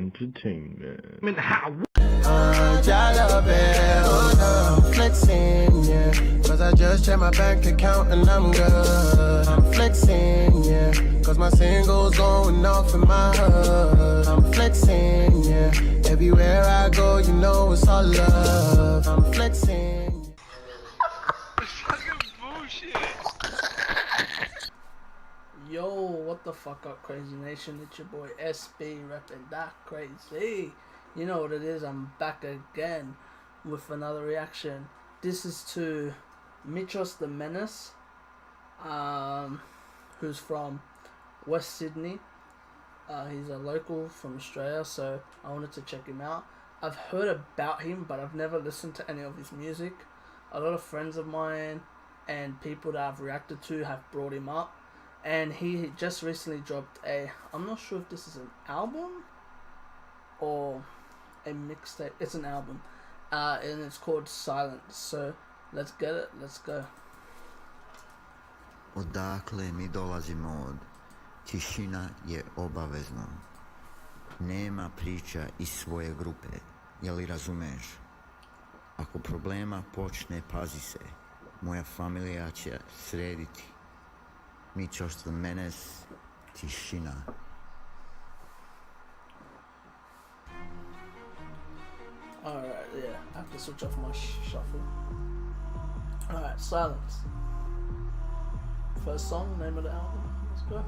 entertainment. I mean, how? I'm flexing, yeah. Cause I just checked my bank account and I'm good. I'm flexing, yeah. Cause my singles going off in my hood. I'm flexing, yeah. Everywhere I go, you know it's all love. I'm flexing. Fucking bullshit. Yo, what the fuck up, Kraayziie Nation? It's your boy SB repping that Kraayziie. You know what it is, I'm back again with another reaction. This is to Menace the Menace, who's from West Sydney. He's a local from Australia, so I wanted to check him out. I've heard about him, but I've never listened to any of his music. A lot of friends of mine and people that I've reacted to have brought him up. And he just recently dropped I'm not sure if this is an album or a mixtape. It's an album, and it's called Silence. So let's get it. Let's go. Odakle mi dolazimo od tišina je obavezno. Nema priča iz svoje grupe, jeli razumeš? Ako problema počne, pazi se. Moja familija će srediti. Menace the Menace, tišina. Alright, yeah, I have to switch off my shuffle. Alright, Silence. First song, name of the album. Let's go.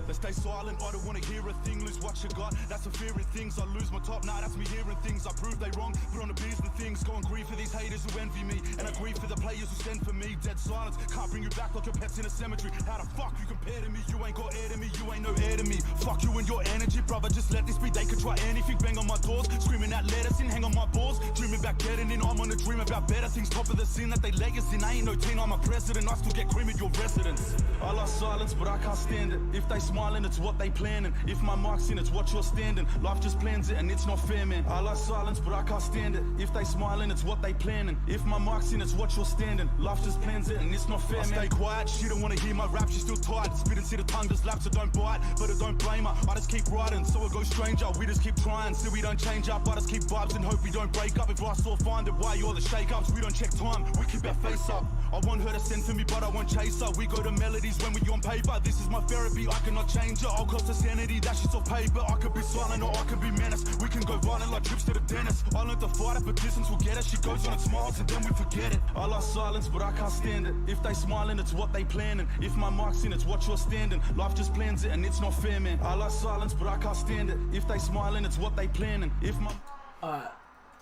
Let's stay silent, I don't wanna hear a thing, lose what you got, that's a fear in things, I lose my top, nah, that's me hearing things, I prove they wrong, put on the beers and things, go and grieve for these haters who envy me, and I grieve for the players who stand for me, dead silence, can't bring you back like your pets in a cemetery, how the fuck you compare to me, you ain't got air to me, you ain't no air to me, fuck you and your energy, brother, just let this be, they could try anything, bang on my doors, screaming out letters in, hang on my balls, dreaming about getting in, I'm on a dream about better things, top of the scene that they legacy, I ain't no teen, I'm a president, I still get cream at your residence, I lost silence, but I can't stand it, if they smiling, it's what they planning. If my mark's in, it's what you're standing. Life just plans it and it's not fair, man. I like silence, but I can't stand it. If they smiling, it's what they planning. If my mark's in, it's what you're standing. Life just plans it and it's not fair, man. I stay quiet, she don't wanna hear my rap, she's still tired. Spit and see the tongue just laps, so don't bite. But I don't blame her, I just keep writing. So it goes stranger, we just keep trying. See we don't change up, I just keep vibes and hope we don't break up. If I still find it, why you're the shake-ups? We don't check time, we keep our face up. I want her to send for me, but I won't chase her. We go to melodies when we on paper. This is my therapy, I cannot change her. I'll cost her sanity, that's just on paper. I could be silent or I could be menace. We can go violent like trips to the dentist. I learned to fight it, but distance will get us. She goes on and smiles and then we forget it. I like silence, but I can't stand it. If they smiling, it's what they planning. If my mark's in, it's what you're standing. Life just plans it and it's not fair, man. I like silence, but I can't stand it. If they smiling, it's what they planning. If my... Alright,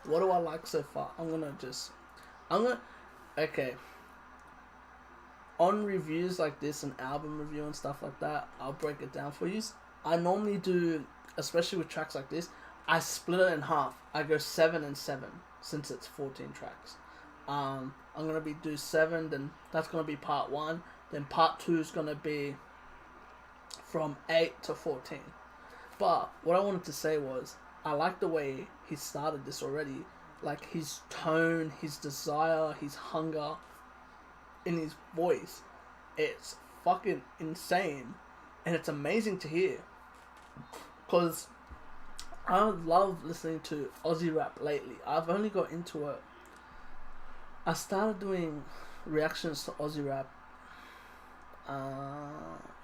what do I like so far? Okay. On reviews like this, an album review and stuff like that, I'll break it down for you. I normally do, especially with tracks like this, I split it in half. I go 7 and 7 since it's 14 tracks. I'm gonna do 7, then that's gonna be part 1. Then part 2 is gonna be from 8 to 14. But what I wanted to say was, I like the way he started this already. Like his tone, his desire, his hunger in his voice, it's fucking insane and it's amazing to hear, because I love listening to Aussie rap lately. I've only got into it, I started doing reactions to Aussie rap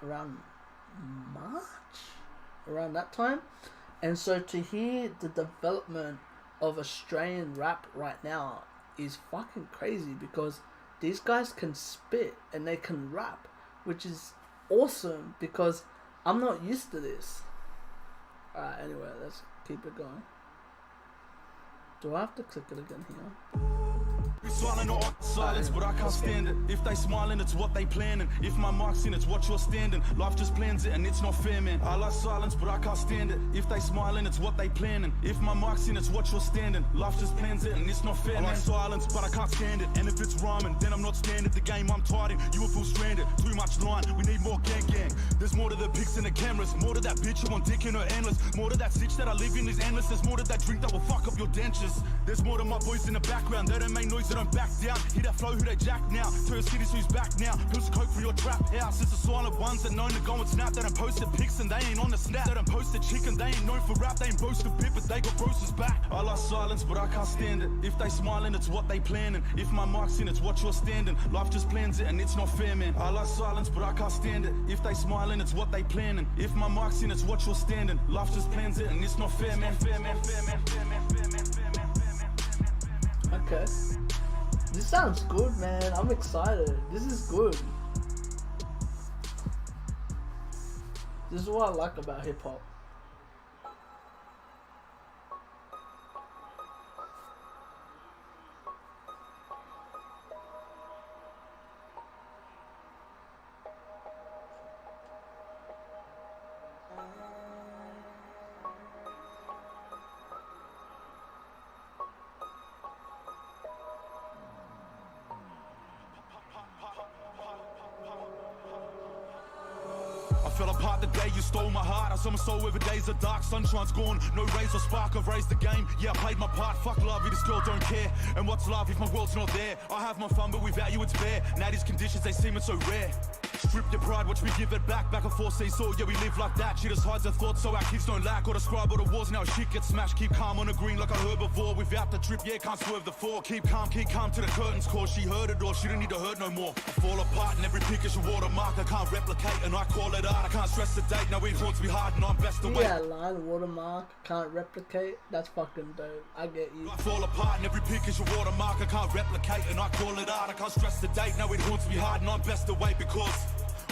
around March, around that time, and so to hear the development of Australian rap right now is fucking crazy, because these guys can spit and they can rap, which is awesome because I'm not used to this. Alright, anyway, let's keep it going. Do I have to click it again here? Silent or silence, but I can't stand it. If they smiling, it's what they planning. If my mark's in, it's what you're standing. Life just plans it and it's not fair, man. I like silence, but I can't stand it. If they smiling, it's what they planning. If my mark's in, it's what you're standing. Life just plans it and it's not fair, man. I like silence, but I can't stand it. And if it's rhyming, then I'm not standing. The game I'm tied in, you will feel stranded. Too much line, we need more gang. There's more to the pics and the cameras. More to that bitch who want dick in her endless. More to that sitch that I live in is endless. There's more to that drink that will fuck up your dentures. There's more to my boys in the background. They don't make noise, they don't won't back down. Hear that flow, who they jack now. Tell your cities who's back now. Pills of coke for your trap house. It's the silent ones that known to go and snap. They don't post the pics and they ain't on the snap. They don't post the chicken, they ain't known for rap. They ain't boast a bit, but they got roasters back. I like silence, but I can't stand it. If they smiling, it's what they planning. If my mark's in, it's what you're standing. Life just plans it and it's not fair, man. I like silence, but I can't stand it. If they smiling, it's what they planning. If my mark's in, it's what you're standing. Life just plans it and it's not fair, man. Okay. This sounds good, man. I'm excited. This is good. This is what I like about hip hop. Fell apart the day you stole my heart. I saw my soul every day's a dark. Sunshine's gone, no rays or spark. I've raised the game, yeah, I played my part. Fuck love, this girl don't care. And what's love if my world's not there? I have my fun, but without you it's bare. Now these conditions, they seem so rare. Strip your pride, watch me give it back. Back and forth, seesaw, yeah, we live like that. Shit just hides our thoughts so our kids don't lack. Or describe all the wars, now shit gets smashed. Keep calm on the green like a herbivore. Without the trip, yeah, can't swerve the four. Keep calm to the curtains call. She heard it all, she don't need to hurt no more. I fall apart and every pick is a watermark. I can't replicate and I call it art. I can't stress the date, now it haunts me hard and I'm best away. Yeah, line, watermark, can't replicate. That's fucking dope. I get you. I fall apart and every pick is a watermark. I can't replicate and I call it art. I can't stress the date, now it haunts me hard and I'm best away because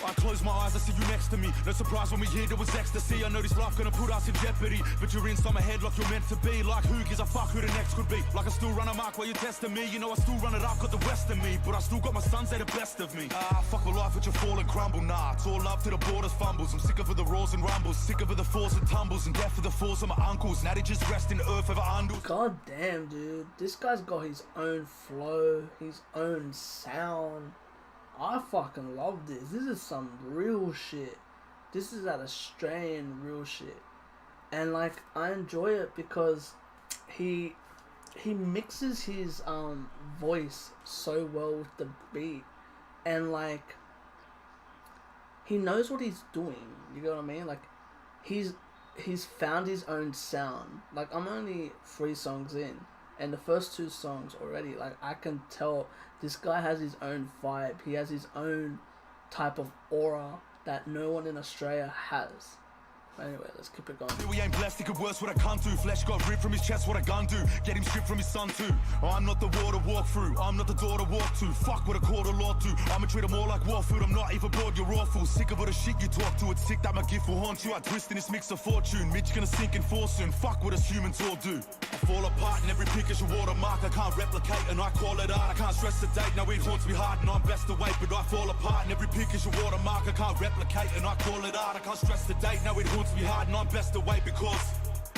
I close my eyes, I see you next to me. No surprise when we hear there was ecstasy. I know this life gonna put us in jeopardy, but you're inside my head like you're meant to be. Like who gives a fuck who the next could be? Like I still run a mark while you're testing me. You know I still run it up, got the rest of me, but I still got my sons, they the best of me. Fuck my life with your fall and crumble. Nah, it's all love to the borders fumbles. I'm sick of the roars and rumbles, sick of the falls and tumbles, and death for the falls of my uncles. Now they just rest in the earth ever undo. God damn, dude. This guy's got his own flow, his own sound. I fucking love this. This is some real shit. This is that Australian real shit. And like I enjoy it because he mixes his voice so well with the beat. And like he knows what he's doing. You know what I mean? Like he's found his own sound. Like I'm only 3 songs in, and the first 2 songs already, like I can tell this guy has his own vibe. He has his own type of aura that no one in Australia has. Anyway, let's keep it going. We ain't blessed, he could worse what I can't do. Flesh got ripped from his chest, what I gun do. Get him stripped from his son too. I'm not the war to walk through, I'm not the door to walk to. Fuck what a court of law do. I'ma treat them all like war food, I'm not even bored, you're awful. Sick of all the shit you talk to, it's sick that my gift will haunt you. I twist in this mix of fortune, Mitch gonna sink and fall soon. Fuck what us humans all do. I fall apart and every pick is a watermark. I can't replicate and I call it art. I can't stress the date, now it haunts me hard and I'm best away. But I fall apart and every pick is a watermark. I can't replicate and I call it art. I can't stress the date, now it haunts me hard and I'm best away because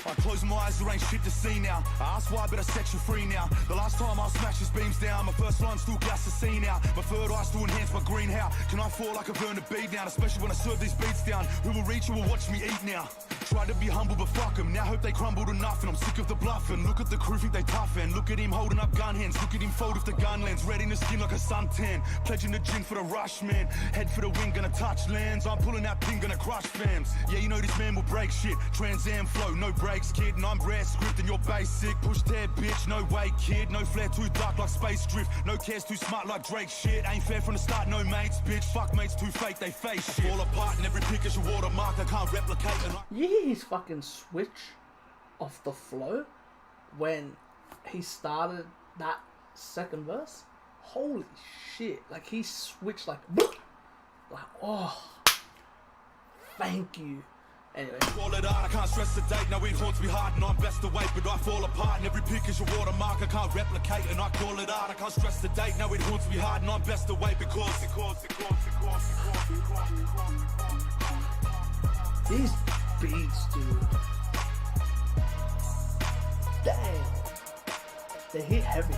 I close my eyes, there ain't shit to see now. I ask why, but I set you free now. The last time I'll smash his beams down. My first line still gas the scene out. My third eye still enhance my green. How can I fall like a burner beat down? Especially when I serve these beats down. Who will reach, who will watch me eat now? Try to be humble but fuck them. Now hope they crumble to nothing. I'm sick of the bluffing. Look at the crew, think they tough and look at him holding up gun hands. Look at him fold with the gun lens. Red in the skin like a suntan. Pledging the gin for the rush, man. Head for the wing, gonna touch lands. I'm pulling that pin, gonna crush fams. Yeah, you know this man will break shit. Trans Am flow, no brakes, kid. And I'm rare script and you're basic. Push dead, bitch, no way, kid. No flare too dark like space drift. No cares too smart like Drake shit. Ain't fair from the start, no mates, bitch. Fuck mates too fake, they face shit. Fall apart and every pick is a watermark. I can't replicate and You hear his fucking switch off the flow when he started that second verse? Holy shit. Like he switched like oh, thank you. Anyway. Call it art, I can't stress the date, now it haunts me hard and I'm best away, but I fall apart and every pick is a watermark. I can't replicate and I call it art. I can't stress the date, now it haunts me hard and I'm best away because these beats, dude. Damn. They hit heavy.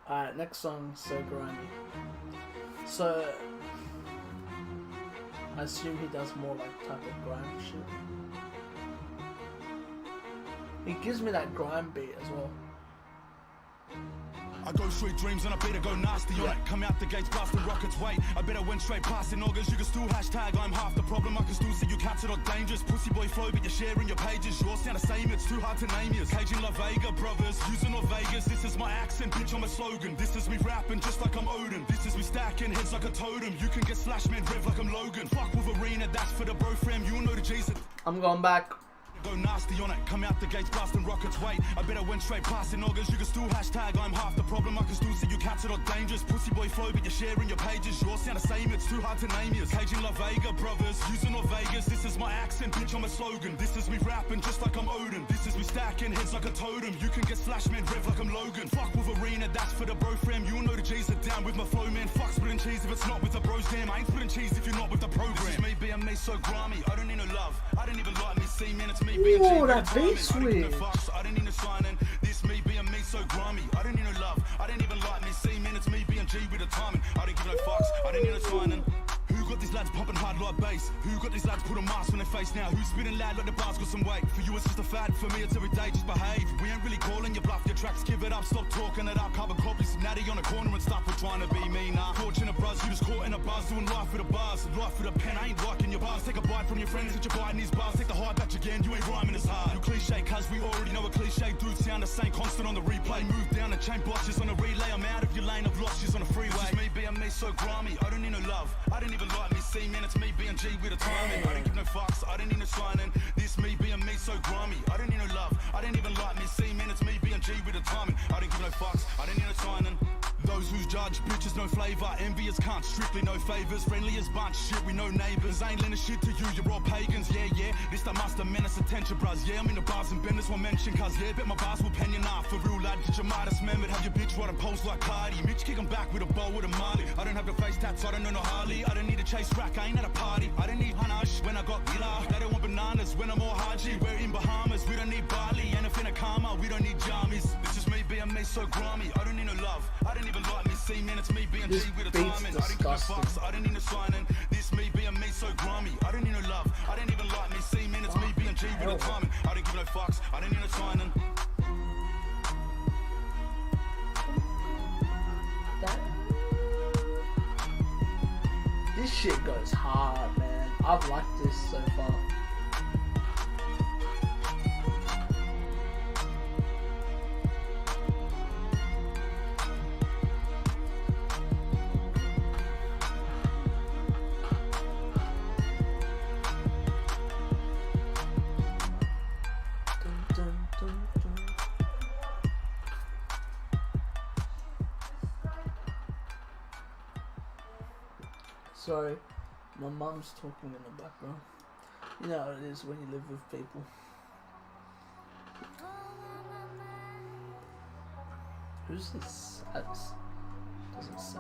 Alright, next song, So Grimy. So I assume he does more like type of grime shit. It gives me that grime beat as well. I go straight dreams and I better go nasty on it. Come out the gates blasting rockets, wait. I better went straight past in August. You can still hashtag I'm half the problem. I can still see you captured or dangerous. Pussy boy flow, but you're sharing your pages. Yours sound the same, it's too hard to name yours. Caging La Vega, brothers, using Las Vegas. This is my accent, bitch, I'm a slogan. This is me rapping just like I'm Odin. This is me stacking heads like a totem. You can get slash man rev like I'm Logan. Fuck with arena, that's for the bro fam. You know the G's. I'm going back. Go nasty on it, come out the gates blasting rockets, wait. I better went straight past in August. You can still hashtag I'm half the problem. I can still see you captured or dangerous. Pussy boy flow, but you're sharing your pages. Yours sound the same, it's too hard to name yours. Caging La Vega, brothers, using Las Vegas. This is my accent, bitch, I'm a slogan. This is me rapping just like I'm Odin. This is me stacking heads like a totem. You can get slash man rev like I'm Logan. Fuck with arena, that's for the bro fam. You know the G's are down with my flow, man. Fuck splitting cheese if it's not with the bros, damn. I ain't splitting cheese if you're not with the program. This is me being me so grimy. I don't need no love. I don't even like me, see, man, it's me being Ooh, G. that beat's weird. I don't need no signing. This me being me so grimy. I don't need no love. I don't even like me. See, man, it's me being G with the timing. I don't give no fucks. I don't need no signing. Who got these lads pumping hard like bass? Who got these lads put a mask on their face now? Who's spitting loud like the bars got some weight? For you it's just a fad, for me it's every day, just behave. We ain't really calling you bluff, your tracks, give it up, stop talking it up. Carbon copies, natty on a corner and stuff, we're trying to be me now. Fortunate bros, you just caught in a buzz, doing life with the bars. Life with a pen, I ain't liking your bars. Take a bite from your friends that you're biting these bars. Take the high batch again, you ain't rhyming as hard. You cliche, cuz we already know a cliche. Dudes sound the same, constant on the replay. Move down the chain, blotches on a relay. I'm out of your lane, I've lost you on a freeway. This is me being me so grimy, I don't need no love. I don't even like me, see, man, it's me being G with a timing. I don't give no fucks, I don't need no signing. This me being me so grimy, I don't need no love. I don't even like me, see, man, it's me being G with a timing. I don't give no fucks, I don't need no signing. Those who judge, bitches no flavour. Envious cunts, strictly no favours. Friendly as bunch, shit, we no neighbours. Ain't lending shit to you, you're all pagans, yeah, yeah. This the master menace attention, bros. Yeah, I'm in the bars and benders won't mention, cuz yeah, bet my bars will pen you now. For real, lad, get your Midas membered. Have your bitch riding poles like Cardi. Mitch kick 'em back with a bow with a Marley. I don't have the face tats, I don't know no Harley. I don't need to chase rack, I ain't at a party. I don't need Hanash when I got Gila. They don't want bananas when I'm all Haji. We're in Bahamas, we don't need Bali. Anything a karma, we don't need jammies. This is me being me so grimy. I don't need no love, I don't even like me. See, man, it's me being G with a timing. I don't give no fucks, I don't need no signing. This me being me so grimy. I don't need no love, I don't even like me. See, man, it's me being G with a timing. I don't give no fucks, I don't need no signing. This shit goes hard, man. I've liked this so far. Sorry, my mum's talking in the background. You know how it is when you live with people. Who's this? Doesn't say.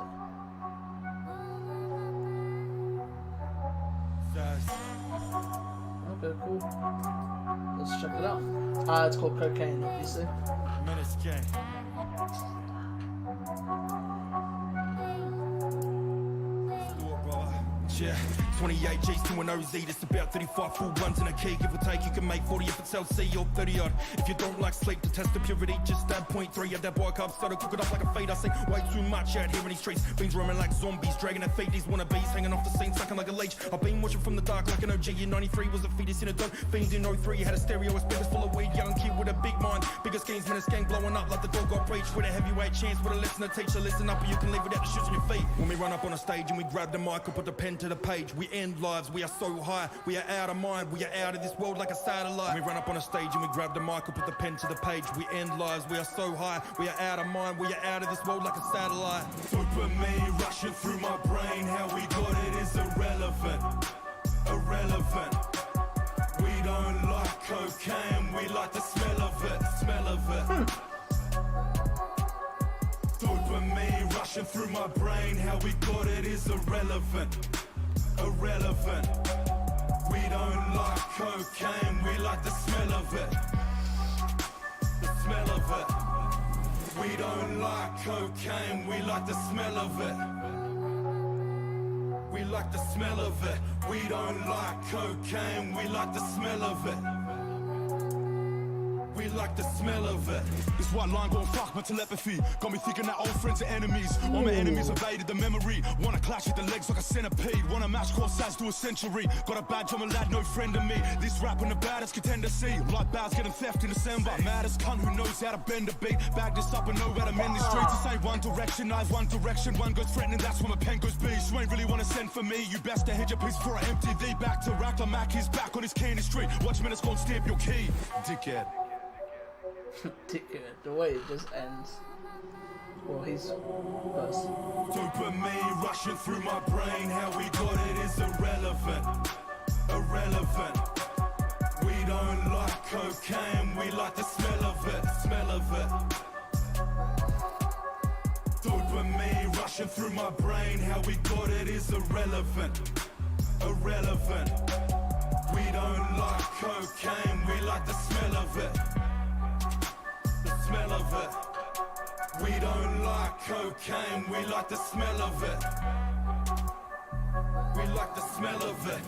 Okay, cool. Let's check it out. It's called Cocaine, obviously. Menace gang. Yeah, 28 G's to an OZ, that's about 35 full runs in a key. Give or take, you can make 40 if it's LC or 30 odd. If you don't like sleep, to test the purity, just add 0.3 of that bike up. Started cook it up like a feed. I see way too much out here in these streets. Beans roaming like zombies, dragging their feet. These wannabes hanging off the scene, sucking like a leech. I've been watching from the dark like an OG. In 93 was a fetus in a dome. Fiend in 03 had a stereo, a speakers full of weed. Young kid with a big mind, bigger schemes, Menace gang blowing up like the dog got breached. With a heavyweight chance, with a listener teacher. Listen up or you can leave without the shoes on your feet. When we run up on a stage and we grab the mic and put the pen to the page, we end lives, we are so high, we are out of mind, we are out of this world like a satellite. We run up on a stage and we grab the mic and put the pen to the page, we end lives, we are so high, we are out of mind, we are out of this world like a satellite. Dopamine rushing through my brain, how we got it is irrelevant, irrelevant. We don't like cocaine, we like the smell of it, smell of it. Dopamine rushing through my brain, how we got it is irrelevant, irrelevant. We don't like cocaine, we like the smell of it, the smell of it. We don't like cocaine, we like the smell of it. We like the smell of it. We don't like cocaine, we like the smell of it. We we like the smell of it. This one line gon' fuck my telepathy. Got me thinking that old friends are enemies. All my enemies evaded the memory. Wanna clash with the legs like a centipede. Wanna match corsairs to a century. Got a badge, I'm a lad, no friend of me. This rapping the baddest contender see. Like bows getting theft in December. Maddest cunt who knows how to bend a beat. Bag this up and know how to mend the streets. This ain't one direction, I have one direction. One goes threatening, that's where my pen goes beast. You ain't really wanna send for me. You best to head your piece before I empty thee. Back to rack, I'm Mac, he's back on his candy street. Watch Menace gon' stamp your key. Dickhead. Dickhead. The way it just ends. Well, he's first. Dopamine rushing through my brain. How we got it is irrelevant. Irrelevant. We don't like cocaine, we like the smell of it. Smell of it. Dopamine rushing through my brain. How we got it is irrelevant. Irrelevant. We don't like cocaine, we like the smell of it. The smell of it. We don't like cocaine, we like the smell of it. We like the smell of it.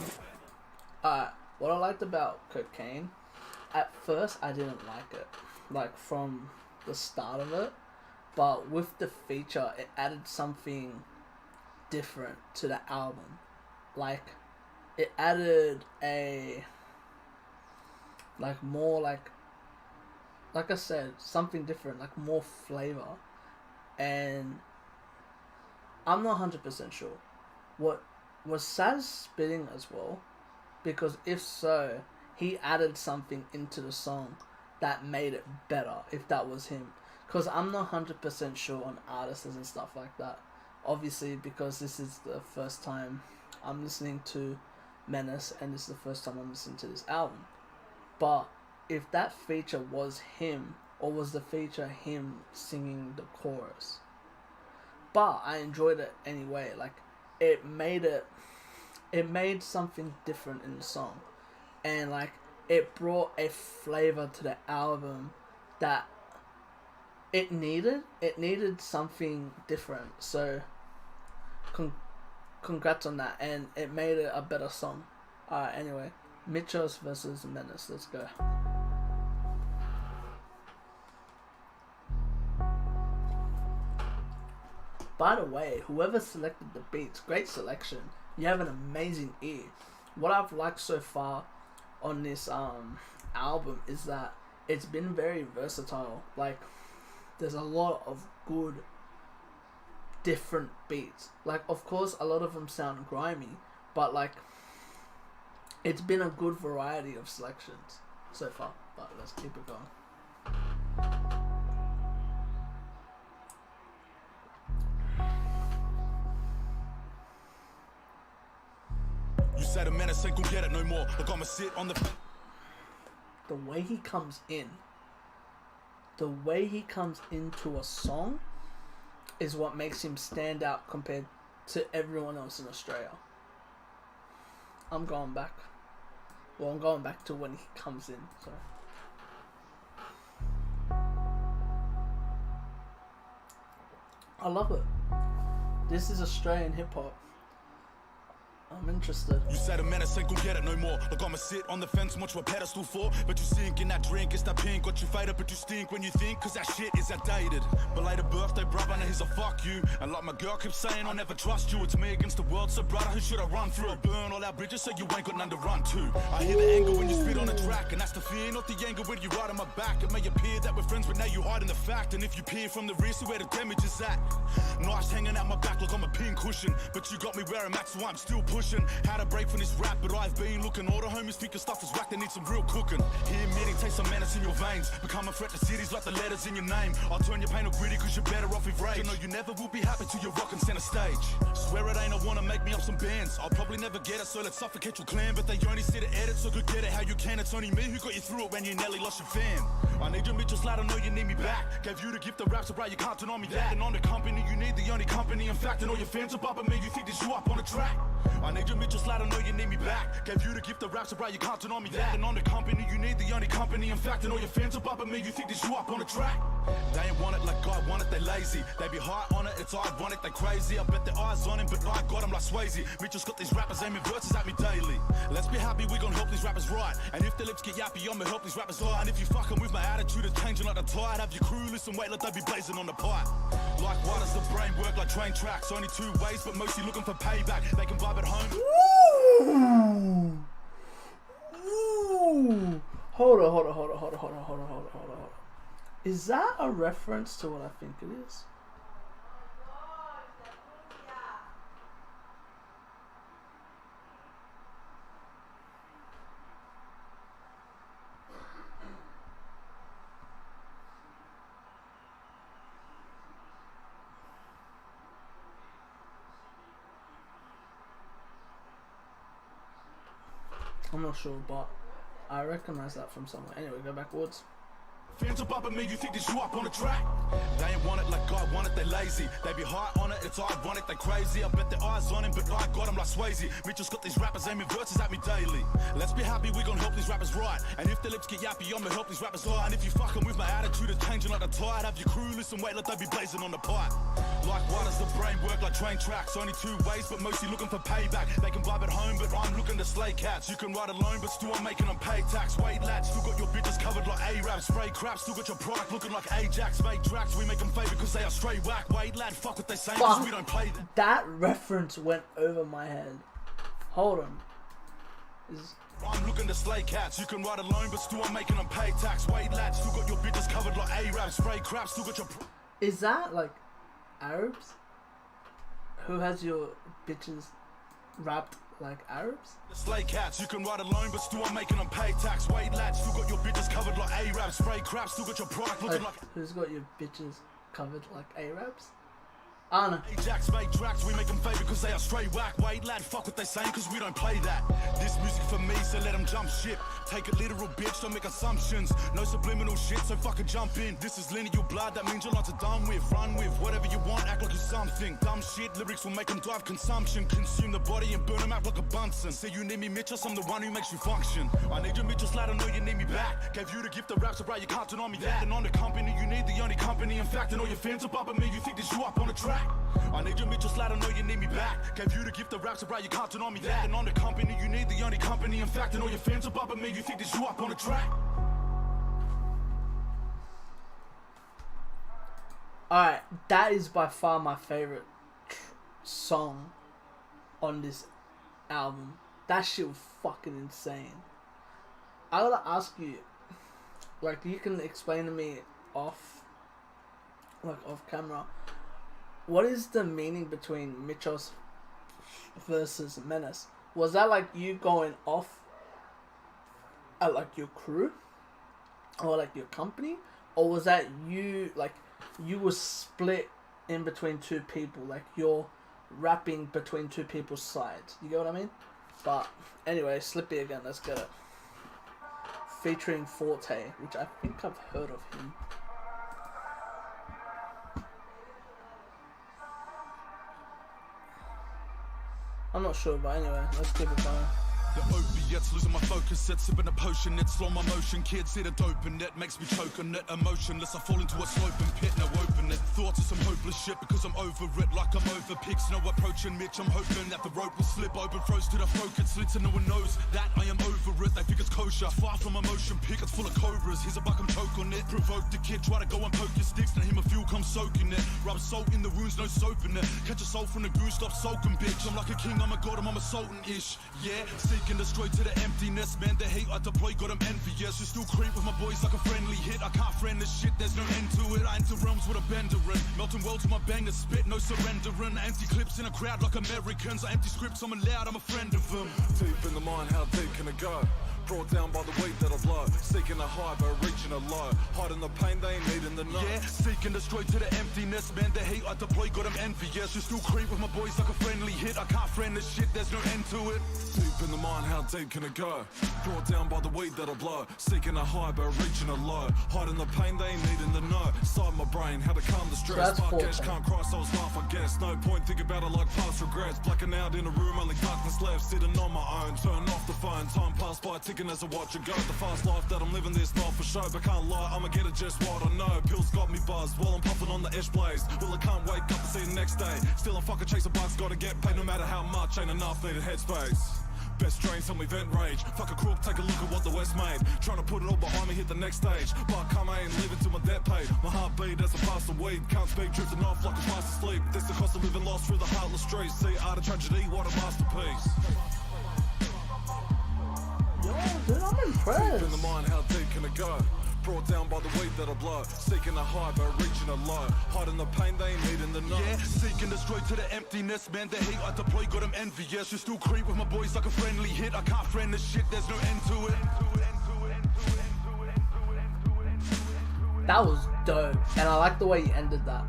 What I liked about cocaine, at first I didn't like it, like from the start of it, but with the feature it added something different to the album. Like, it added a, like, more like I said, something different, like more flavor. And I'm not 100% sure. What was Saz spitting as well? Because if so, he added something into the song that made it better, if that was him. Because I'm not 100% sure on artists and stuff like that. Obviously, because this is the first time I'm listening to Menace, and this is the first time I'm listening to this album. But if that feature was him, or was the feature him singing the chorus, but I enjoyed it anyway. Like, it made something different in the song, and like it brought a flavor to the album that it needed. It needed something different. So congrats on that, and it made it a better song. Anyway, Mitchell's versus Menace. Let's go. By the way, whoever selected the beats, great selection. You have an amazing ear. What I've liked so far on this album is that it's been very versatile. Like, there's a lot of good different beats. Like, of course, a lot of them sound grimy, but like, it's been a good variety of selections so far. But let's keep it going. You said a Menace ain't gon' get it no more. Look, I'ma sit on the... The way he comes into a song is what makes him stand out compared to everyone else in Australia. I'm going back. Well, I'm going back to when he comes in. So I love it. This is Australian hip hop. I'm interested. You said a Menace ain't gon' get it no more. Look, I'ma sit on the fence and watch what pedestal for. But you sink in that drink, it's that pink. Got you faded, but you stink when you think, cause that shit is outdated. Belated birthday, brother, now he's a fuck you. And like my girl keeps saying, I'll never trust you. It's me against the world, so brother, who should I run through? Burn all our bridges so you ain't got none to run to. I hear the anger when you spit on the track, and that's the fear, not the anger when you ride on my back. It may appear that we're friends, but now you hiding the fact. And if you peer from the rear, see where the damage is at. Nice hanging out my back like I'm a pin cushion, but you got me where I'm at, so I'm still pushing. How to break from this rap, but I've been looking. All the homies think your stuff is whack, they need some real cooking. Here admitting, taste some Menace in your veins. Become a threat to cities like the letters in your name. I'll turn your pain to gritty cause you're better off with rage. You know you never will be happy till you're rocking center stage. Swear it ain't, I wanna make me up some bands. I'll probably never get it, so let's suffocate your clan. But they only see the edit, so good get it how you can. It's only me who got you through it when you nearly lost your fam. I need your Mitchell's lad, I know you need me back. Gave you the gift of rap, so right, you can't deny me that. And on the company you need, the only company in fact. And all your fans are bumping me, you think this you up on the track. I need your Mitchell's lad, I know you need me back. Gave you the gift of rap, so right, you can't deny me that. And on the company you need, the only company in fact. And all your fans are bumping me, you think this you up on the track. They ain't want it like God want it, they they lazy. They be high on it, it's ironic, they crazy. I bet their eyes on him, but I got him like Swayze. Mitch just got these rappers aiming verses at me daily. Let's be happy, we gon' help these rappers right. And if their lips get yappy, I'ma help these rappers lie. And if you fucking with my attitude, it's changing like the tide. Have your crew listen, wait, let they be blazing on the pipe. Like why does the brain work like train tracks? Only two ways, but mostly looking for payback. They can vibe at home. Ooh. Ooh. Hold on. Is that a reference to what I think it is? I'm not sure, but I recognize that from somewhere. Anyway, go backwards. Fans are bumping me, you think this you up on the track? They ain't want it like God want it, they lazy. They be high on it, it's ironic, they crazy. I bet their eyes on him, but I got him like Swayze. Mitch just got these rappers aiming verses at me daily. Let's be happy, we gon' help these rappers right. And if their lips get yappy, I'ma help these rappers lie. And if you fucking with my attitude, it's changing like the tide. Have your crew listen, wait, let they be blazing on the pipe. Like why does the brain work like train tracks? Only two ways, but mostly looking for payback. They can vibe at home, but I'm looking to slay cats. You can ride alone, but still I'm making them pay tax. Wait lads, still got your bitches covered like A-Rap. Spray crap, still got your product looking like Ajax. Fake tracks, we make them fade because they are straight whack. Wait lad, fuck what they say, cause we don't play that. That reference went over my head. Hold on. I'm looking to slay cats. You can ride alone, but still I'm making them pay tax. Wait lads, still got your bitches covered like A-Rap. Spray crap, still got your Is that like Arabs? Who has your bitches wrapped like Arabs? Slay cats, you can ride alone, but still I'm making them pay tax. Wait lads, still got your bitches covered like A-Rap. Spray crap, still got your product looking like who's got your bitches covered like Arabs? I don't know. Ajax, fake tracks, we make them fade because they are straight whack. Wait lad, fuck what they saying cause we don't play that. This music for me, so let them jump ship. Take it literal, bitch, don't make assumptions. No subliminal shit, so fucking jump in. This is lineal blood, that means you're not to done with. Run with whatever you want, act like you're something. Dumb shit, lyrics will make them drive consumption. Consume the body and burn them out like a Bunsen. Say you need me, Mitchell, I'm the one who makes you function. I need you, Mitchell, let I know you need me back. Gave you the gift of rap, so right, you can't deny me that. And on the company, you need the only company. In fact, and all your fans are bumping me, you think this you up on the track. I need you, Mitchell, let I know you need me back. Gave you the gift of rap, so right, you can't deny me that. And on the company, you need the only company. In fact, and all your fans are bumping me, you think this you up on the track. Alright, that is by far my favorite song on this album. That shit was fucking insane. I gotta ask you, like, you can explain to me off camera, what is the meaning between Mitchos versus Menace? Was that like you going off at like your crew or like your company, or was that you like you were split in between two people, like you're rapping between two people's sides? You get what I mean? But anyway, Slippy again. Let's get it. Featuring Forte, which I think I've heard of him. I'm not sure, but anyway, let's keep it going. The opiates, losing my focus, it's sipping a potion, it's slow my motion, kids see the dope in it, makes me choke on it, emotionless, I fall into a sloping pit, now open it, thoughts of some hopeless shit, because I'm over it, like I'm over pigs, no approaching Mitch, I'm hoping that the rope will slip open, froze to the throat, it slits and no one knows that I am over it, they think it's kosher, far from a motion pick, it's full of cobras, here's a buck, I'm choke on it, provoke the kid, try to go and poke your sticks, now him a few come soaking it, rub salt in the wounds, no soap in it, catch a soul from the goose, stop soaking bitch, I'm like a king, I'm a god, I'm a sultan-ish, yeah, seeking the straight to the emptiness, man, the hate I deploy got them envious, you still creep with my boys like a friendly hit, I can't friend this shit, there's no end to it, I enter realms with a bender in, melting worlds with my banger spit, no surrendering, empty clips in a crowd like Americans, I empty scripts, I'm allowed, I'm a friend of them. Deep in the mind, how deep can it go? Brought down by the weight that I blow, seeking a high but reaching a low, hiding the pain they ain't needing the know. Yeah, seeking the straight to the emptiness, man, the hate I deploy got them envious, you still creep with my boys like a friendly hit, I can't friend this shit, there's no end to it. Deep in the mind, how deep can it go? Brought down by the weight that I blow, seeking a high but reaching a low, hiding the pain they ain't needing the know. Inside my brain, brain, how to calm the stress. that's Spark 14. cash, can't cry, so it's laugh, I guess. No point thinking about it like past regrets. Blacking out in a room, only darkness left. Sitting on my own, turn off the phone. Time passed by, ticking as I watch it go. The fast life that I'm living, this not for show. But can't lie, I'ma get it just what I know. Pills got me buzzed while I'm puffing on the ash blaze. Well, I can't wake up to see the next day. Still I'm fucking chasing bucks, gotta get paid no matter how much. Ain't enough, needed headspace. Best drain, some event rage. Fuck a crook, take a look at what the West made. Trying to put it all behind me, hit the next stage. But come ain't living till my debt paid. My heartbeat as I pass the weed. Can't speak, drifting off like I'm fast asleep. This the cost of living lost through the heartless streets. See art of tragedy, what a masterpiece. Yo, dude, I'm impressed. In the mind, how deep can it go? Brought down by the weed that I blow. Seeking a high but reaching a low. Hiding the pain they ain't needing the know. Yeah, seeking the straight to the emptiness, man. The hate I deploy got them envious. You still creep with my boys like a friendly hit. I can't friend this shit, there's no end to it. That was dope, and I like the way you ended that.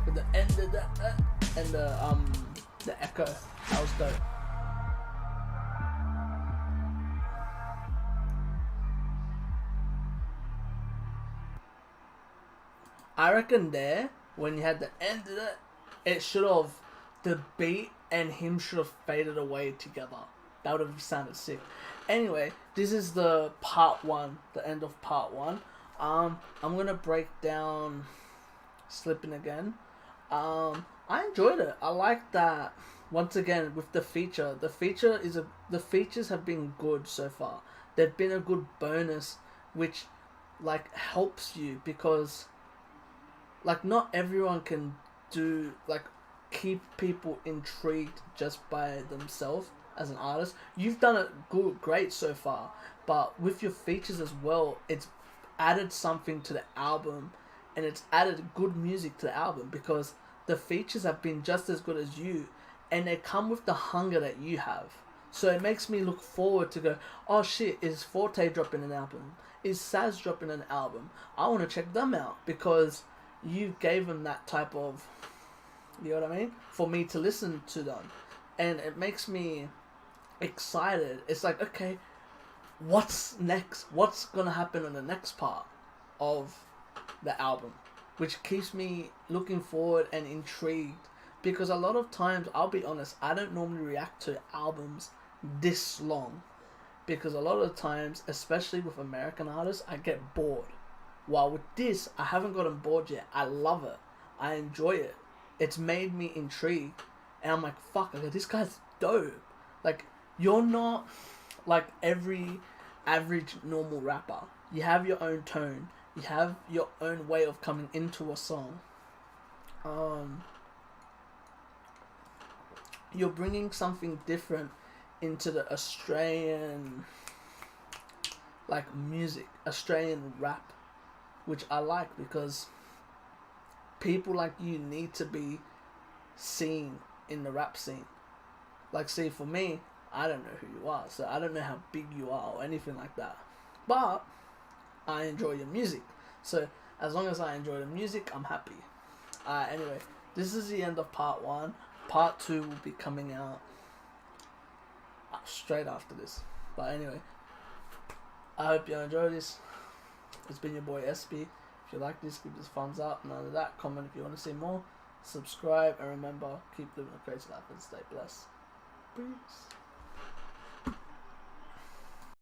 With the end of that and the echo. That was dope. I reckon there, when you had the end of it, it should have, the beat and him should have faded away together. That would have sounded sick. Anyway, this is the part one, the end of part one. I'm gonna break down Slipping again. I enjoyed it. I like that. Once again, with the feature, the features have been good so far. They've been a good bonus, which like helps you because like not everyone can do like keep people intrigued just by themselves as an artist. You've done it great so far, but with your features as well, it's added something to the album, and it's added good music to the album because the features have been just as good as you, and they come with the hunger that you have. So it makes me look forward to go, oh shit, is Forte dropping an album? Is Saz dropping an album? I want to check them out because you gave them that type of, you know what I mean? For me to listen to them. And it makes me excited. It's like, okay, what's next? What's going to happen on the next part of the album? Which keeps me looking forward and intrigued. Because a lot of times, I'll be honest, I don't normally react to albums this long. Because a lot of the times, especially with American artists, I get bored. While with this, I haven't gotten bored yet. I love it. I enjoy it. It's made me intrigued. And I'm like, fuck, okay, this guy's dope. Like, you're not like every average normal rapper. You have your own tone. You have your own way of coming into a song. You're bringing something different into the Australian like music, Australian rap, which I like because people like you need to be seen in the rap scene. Like, see, for me, I don't know who you are, so I don't know how big you are or anything like that. But I enjoy your music. So as long as I enjoy the music, I'm happy. Anyway, this is the end of part one. Part two will be coming out straight after this. But anyway, I hope you enjoy this. It's been your boy SB. If you like this, give this a thumbs up. None of that. Comment if you want to see more. Subscribe. And remember, keep living a crazy life and stay blessed. Peace.